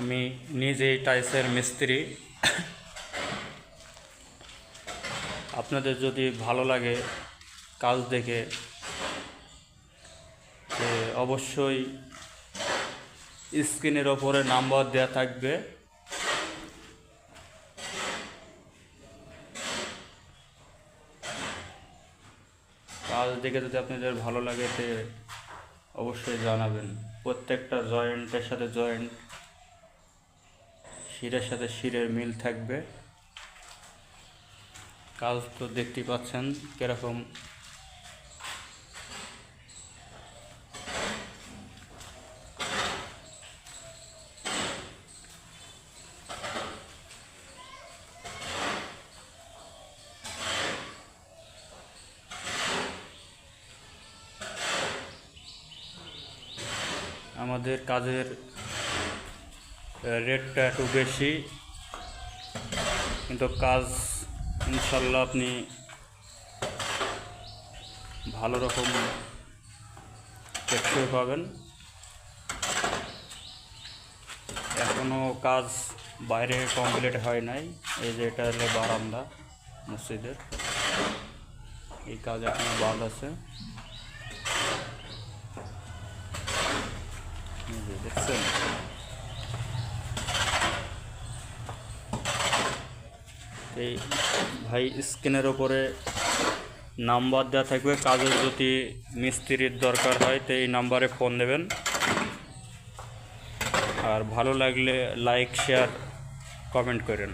আমি নিজেই টাইলসের মিস্ত্রি। আপনাদের যদি ভালো লাগে কাজ দেখে অবশ্যই স্ক্রিনের ওপরে নাম্বার দেওয়া থাকবে, কাজ দেখে যদি আপনাদের ভালো লাগে তে অবশ্যই জানাবেন। প্রত্যেকটা জয়েন্টের সাথে জয়েন্ট, শিরের সাথে শিরের মিল থাকবে। কাজ তো দেখতেই পাচ্ছেন কিরকম। আমাদের কাজের রেটটা একটু বেশি, কিন্তু কাজ ইনশাল্লাহ আপনি ভালো রকম টেকসই পাবেন। এখনও কাজ বাইরে কমপ্লিট হয় নাই। এই যে এটা হলো বারান্দা মসজিদের, এই কাজ এখনো বাদ আছে। দেখছেন, এই ভাই স্ক্রিনের ওপরে নাম্বার দেওয়া থাকবে। কাজের যদি মিস্ত্রির দরকার হয় তো এই নাম্বারে ফোন দেবেন। আর ভালো লাগলে লাইক, শেয়ার, কমেন্ট করেন।